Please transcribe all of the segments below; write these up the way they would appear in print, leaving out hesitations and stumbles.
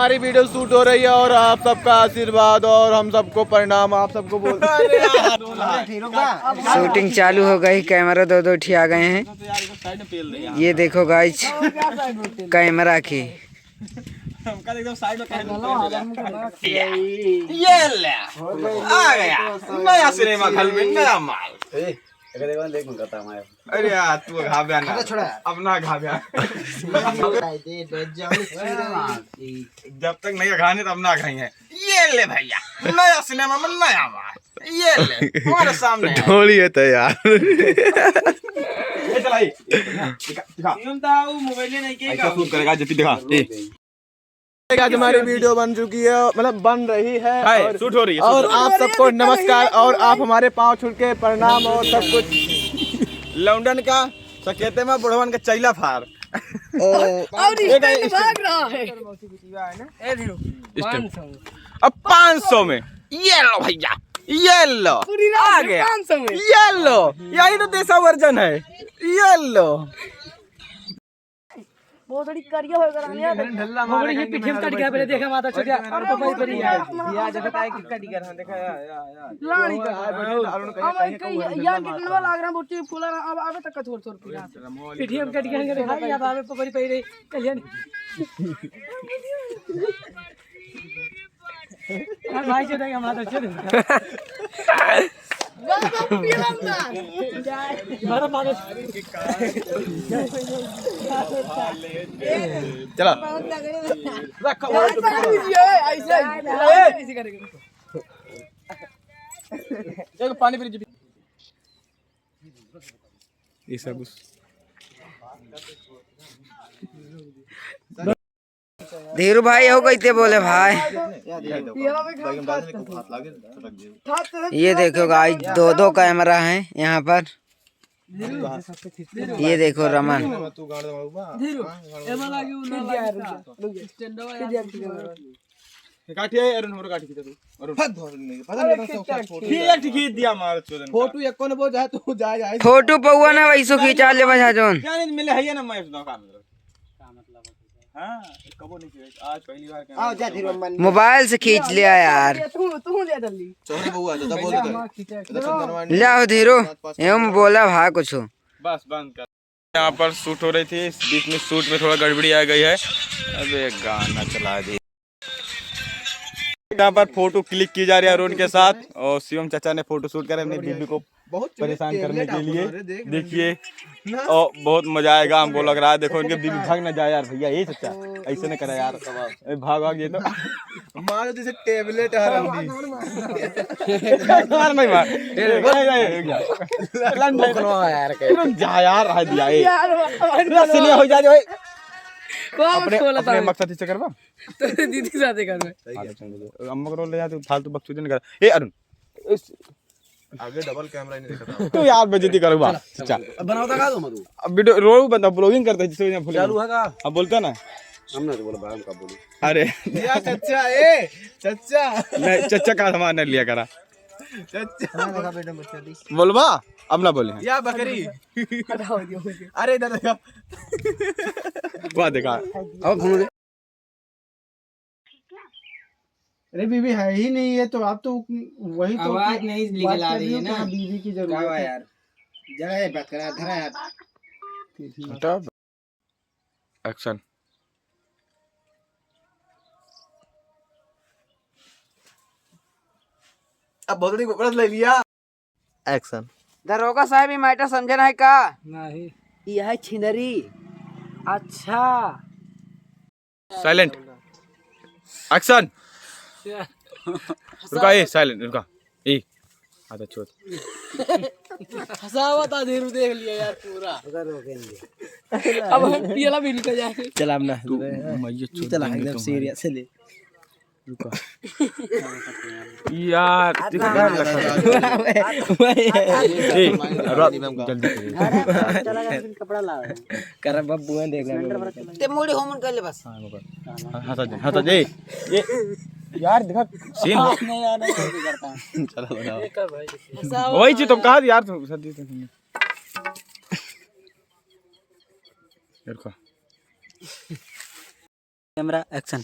हमारी video shoot हो रही है और आप सबका आशीर्वाद और हम सबको परिणाम आप सबको बोल शूटिंग चालू हो गई। कैमरा दो आ गए हैं। ये देखो गाइस कैमरा की एकदम साइड ये ले आ गया नया सिनेमा घर में नया माल। अरे यार तू घाबिया ना अपना घाबिया जब तक नहीं खाने तब ना खाएंगे। ये ले भैया नया सिनेमा में नया माल। ये ले हमारे सामने ढोली है तैयार। चलाई दिखा मोबाइल नहीं के शूट करेगा जब दिखा। आज हमारी वीडियो बन चुकी है मतलब बन रही है और शूट हो रही है और आप सबको नमस्कार और आप हमारे पाँव छूट के प्रणाम और सब कुछ। लंदन का सकेते में बुढ़वन का चैला फार भाग रहा है। अब 500 में ये लो भैया ये लो आ गया ये लो यही तो देसा वर्जन है। ये लो बहुत बड़ी करिया हो गया यार ढल्ला मार के पीछे में कट गया। पहले देखा माता छोड़ और कोई पड़ी है या जगह काय की कट गया देखा यार लाणी का अब यार कितना लाग रहा बोटी फूला अब आवे तक छोड़ छोड़ पीछे में कट गया देखा याद आवे पकड़ी पई रे कल्याण भाई से देखा माता छोड़ चलो पानी पी ये सब धीरू भाई हो गई थे बोले भाई। ये देखो गाइस दो कैमरा हैं यहाँ पर। ये देखो रमन फोटो पौआ ना वैसो खींचा ले बजा जोन मिले है ना मैं आज पहली बार मोबाइल से खींच लिया यार। लिया धीरू एवं बोला भाई कुछ बस बंद कर। यहाँ पर शूट हो रही थी बीच में शूट में थोड़ा गड़बड़ी आ गई है। अबे गाना चला दी। यहाँ पर फोटो क्लिक की जा रही है अरुण के साथ और शिवम चाचा ने फोटो शूट करा अपनी बीबी को बहुत परेशान करने के लिए। देखिए और बहुत मजा आएगा हमको लग रहा है। देखो इनके बीबी भाग ना जाए यार भैया ये चाचा ऐसे न करा यार भाग भाग ये तो मार जैसे टेबलेट जा यार हो जाए अपने मकसद से करवा दीदी के साथ कर अम्मा को ले जाते फालतू बकचोदी नहीं कर। ए अरुण आगे डबल कैमरा नहीं दिखता तो यार बेइज्जती करूंगा चाचा बनावता का तुम तू अब वीडियो रोज बंदा ब्लॉगिंग करता है जिससे यहां फुल चालू है का अब बोलता ना हमने तो बोला भाई हम कब बोलूं। अरे यार चाचा ए चाचा नहीं चाचा का सामान नहीं लिया करा चाचा देखा बेटा बच्चा दी बोलवा अब ना बोले या बकरी अरे इधर देखा वाह देखा अब घूम। अरे बीबी है ही नहीं है तो आप तो वही तो आवाज नहीं निकल आ रही है ना बीबी की जरूरत है यार जरा ये बात करा धरा यार एक्शन अब बहुत बड़ी बरस ले लिया एक्शन। दरोगा साहब ये मैटर समझना है का नहीं यह है छिनरी। अच्छा साइलेंट एक्शन। रुका ए साइलेंट रुका ए आधा छोड़ हंसावा था धीरू देख लिया यार पूरा अब हम पियला भी निकल जाएंगे। चल अब ना तू मैं छोड़ चला एकदम सीरियस ले रुका यार जल्दी कपड़ा ला कर बब्बू देखना ते मोड़ी होमन कर ले बस। हंसा दे ये यार देखा सीन नहीं यार नहीं करता चलो बताओ वही चीज तुम कहा यार तुम सर्दी देखो कैमरा एक्शन।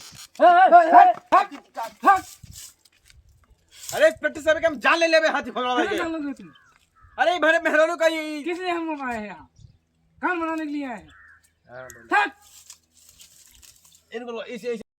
अरे पेटी सब के हम जान ले लेबे हाथी भगवा के। अरे भरे मेहरानों का ये किसने हम आए हैं यहाँ खान बनाने के लिए आए हैं। इनको इसे